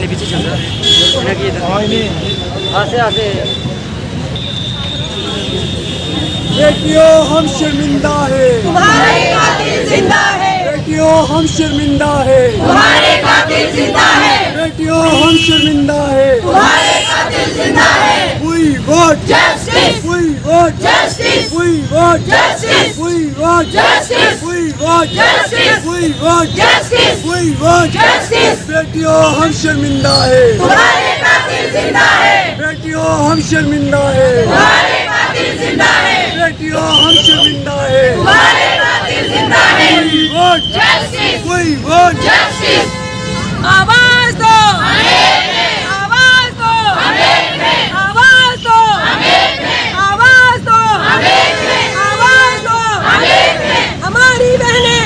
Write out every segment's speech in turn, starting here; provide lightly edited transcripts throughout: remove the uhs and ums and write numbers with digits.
पीछे चल रहा आसे बेटियों हम शर्मिंदा है, तुम्हारे कातिल जिंदा है। बेटियों हम शर्मिंदा है, तुम्हारे कातिल जिंदा है। बेटियों हम शर्मिंदा है, तुम्हारे कातिल जिंदा है। We want Justice! We want Justice! We want Justice! We want Justice! We want Justice! We want Justice! We want Justice! बेटियों हम शर्मिंदा है, तुम्हारे कातिल जिंदा है। बेटियों हम शर्मिंदा है, तुम्हारे कातिल जिंदा है। बेटियों हम शर्मिंदा है, तुम्हारे कातिल जिंदा है। We want Justice! We want Justice! आवाज दो, हमें आवाज दो, हमें आवाज दो, हमें आवाज दो, हमें आवाज दो। हमारी बहनें,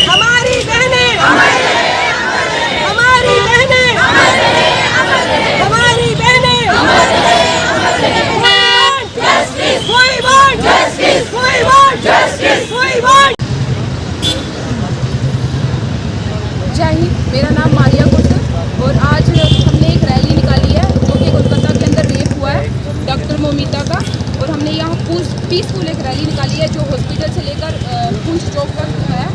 हमारी बहनें, हमारी बहनें, हमारी बहनें। Justice! We want Justice! We want Justice! We want जय हिंद। मेरा नाम मारिया कुट है और आज हमने एक रैली निकाली है जो कि कोलकाता के अंदर रेप हुआ है डॉक्टर मोमिता का, और हमने यहाँ पीसफुल एक रैली निकाली है जो हॉस्पिटल से लेकर पुंछ चौक तक है।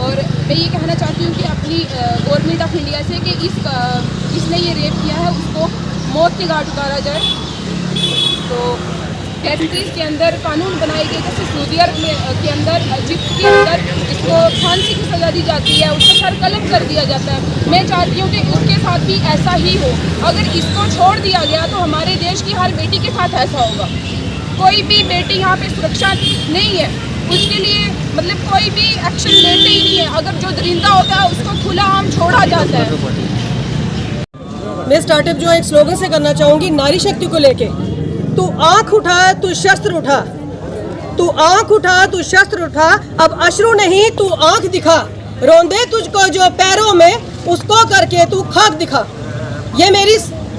और मैं ये कहना चाहती हूँ कि अपनी गवर्नमेंट ऑफ इंडिया से कि जिसने ये रेप किया है उसको मौत के घाट उतारा जाए। तो टेरिटरीज के अंदर कानून बनाए गए जैसे सऊदी अरब के अंदर इजिप्ट के अंदर इसको फांसी की सज़ा दी जाती है, उसका सर कलम कर दिया जाता है। मैं चाहती हूँ कि उसके साथ भी ऐसा ही हो। अगर इसको छोड़ दिया गया तो हमारे देश की हर बेटी के साथ ऐसा होगा। कोई भी बेटी यहाँ पे सुरक्षा नहीं है, उसके लिए मतलब कोई भी एक्शन लेते ही नहीं है। अगर जो दरिंदा होता है उसको खुला आम छोड़ा जाता है। मैं स्टार्टअप जो एक स्लोगन से करना चाहूँगी नारी शक्ति को लेके। तू आँख उठा तू शस्त्र उठा, तू आँख उठा तू शस्त्र उठा, अब अश्रु नहीं तू आँख दिखा, रोंदे तुझको जो पैरों में उसको करके तू खाक दिखा। ये मेरी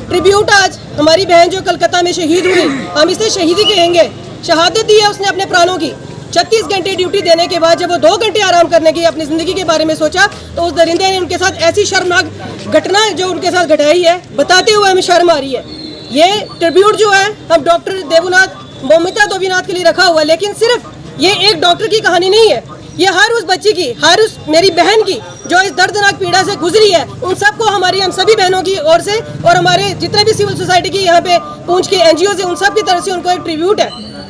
ट्रिब्यूट आज हमारी बहन जो कलकत्ता में शहीद हुई, हम इसे शहीदी कहेंगे। शहादत दी है उसने अपने प्राणों की। 36 घंटे ड्यूटी देने के बाद जब वो 2 घंटे आराम करने की अपनी ज़िंदगी के बारे में सोचा तो उस दरिंदे ने उनके साथ ऐसी शर्मनाक घटना जो उनके साथ घटाई है बताते हुए हमें शर्म आ रही है। ये ट्रिब्यूट जो है हम डॉक्टर देवनाथ मोमिता दोबीनाथ के लिए रखा हुआ है, लेकिन सिर्फ ये एक डॉक्टर की कहानी नहीं है, ये हर उस बच्ची की, हर उस मेरी बहन की जो इस दर्दनाक पीड़ा से गुजरी है, उन सबको हम सभी बहनों की ओर से और हमारे जितने भी सिविल सोसाइटी की यहाँ पे पूंछ के NGO से उन सब की तरफ से उनको एक ट्रिब्यूट है।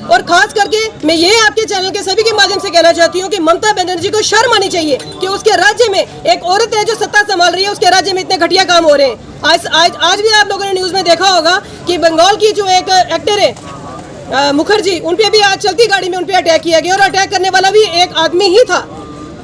और खास करके मैं ये आपके चैनल के सभी के माध्यम से कहना चाहती हूँ कि ममता बनर्जी को शर्म आनी चाहिए कि उसके राज्य में एक औरत है जो सत्ता संभाल रही है, उसके राज्य में इतने घटिया काम हो रहे हैं। आज भी आप लोगों ने न्यूज़ में देखा होगा कि बंगाल की जो एक एक्टर है मुखर्जी, उन पे भी आज चलती गाड़ी में उन पे अटैक किया गया और अटैक करने वाला भी एक आदमी ही था।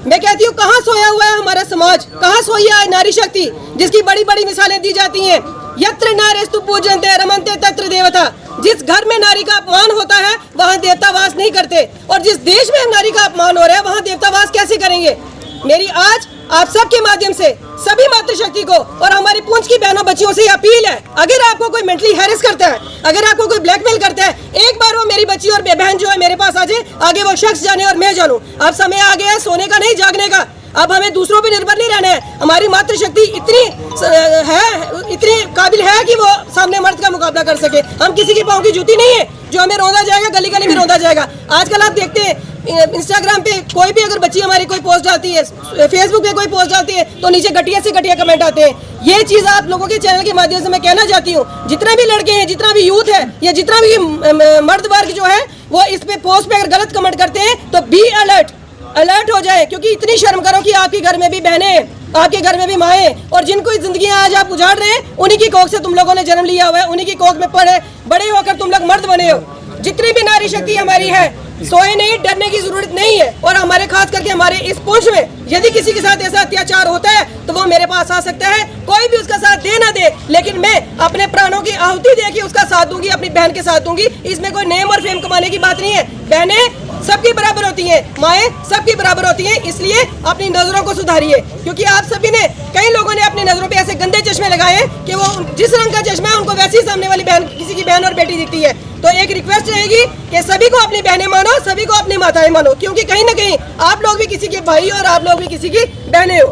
मैं कहती हूँ कहाँ सोया हुआ है हमारा समाज, कहाँ सोई है नारी शक्ति जिसकी बड़ी बड़ी मिसालें दी जाती हैं। यत्र नारेस्तु पूजन्ते रमन्ते तत्र देवता। जिस घर में नारी का अपमान होता है वहाँ देवता वास नहीं करते, और जिस देश में नारी का अपमान हो रहा है वहाँ देवता वास कैसे करेंगे। मेरी आज आप सबके माध्यम से सभी मातृशक्ति को और हमारी पूंछ की बहनों बच्चियों से अपील है, अगर आपको कोई मेंटली हैरेस करता है, अगर आपको कोई ब्लैकमेल करता है, एक बार वो मेरी बच्ची और बहन जो है मेरे पास आ जाए, आगे वो शख्स जाने और मैं जानूं। अब समय आ गया है सोने का नहीं जागने का। अब हमें दूसरों पर निर्भर नहीं रहना है। हमारी मातृशक्ति इतनी काबिल है कि वो सामने मर्द का मुकाबला कर सके। हम किसी की पाँव की जूती नहीं है जो हमें रौंदा जाएगा, गली गली में रौंदा जाएगा। आजकल आप देखते हैं इंस्टाग्राम पे कोई भी अगर बच्ची हमारी कोई पोस्ट डालती है, फेसबुक पे कोई पोस्ट डालती है तो नीचे घटिया से घटिया कमेंट आते हैं। ये चीज़ आप लोगों के चैनल के माध्यम से मैं कहना चाहती हूँ, जितने भी लड़के हैं, जितना भी यूथ है या जितना भी मर्द वर्ग जो है वो इस पे पोस्ट पे अगर गलत कमेंट करते हैं तो बी अलर्ट हो जाए, क्योंकि इतनी शर्म करो कि आपके घर में भी बहनें हैं, आपके घर में भी माएँ, और जिनको जिंदगी आज आप उजाड़ रहे हैं उन्हीं की कोख से तुम लोगों ने जन्म लिया हुआ है, उन्हीं की कोख में बड़े होकर तुम लोग मर्द बने हो। जितनी भी नारी शक्ति हमारी है, सोए नहीं, डरने की जरूरत नहीं है। और हमारे खास करके हमारे इस पुंछ में यदि किसी के साथ ऐसा अत्याचार होता है तो वो मेरे पास आ सकता है, कोई भी उसका साथ दे ना दे, लेकिन मैं अपने प्राणों की आहुति दे के उसका साथ दूंगी, अपनी बहन के साथ दूंगी। इसमें कोई नेम और फेम कमाने की बात नहीं है। बहनें सबकी बराबर होती हैं, माएँ सबकी बराबर होती हैं। इसलिए अपनी नज़रों को सुधारिए, क्योंकि आप सभी ने, कई लोगों ने अपनी नज़रों पे ऐसे गंदे चश्मे लगाए हैं कि वो जिस रंग का चश्मा है उनको वैसे ही सामने वाली बहन, किसी की बहन और बेटी दिखती है। तो एक रिक्वेस्ट रहेगी कि सभी को अपनी बहनें मानो, सभी को अपनी माताएं मानो, क्योंकि कहीं ना कहीं आप लोग भी किसी के भाई और आप लोग भी किसी की बहनें हो।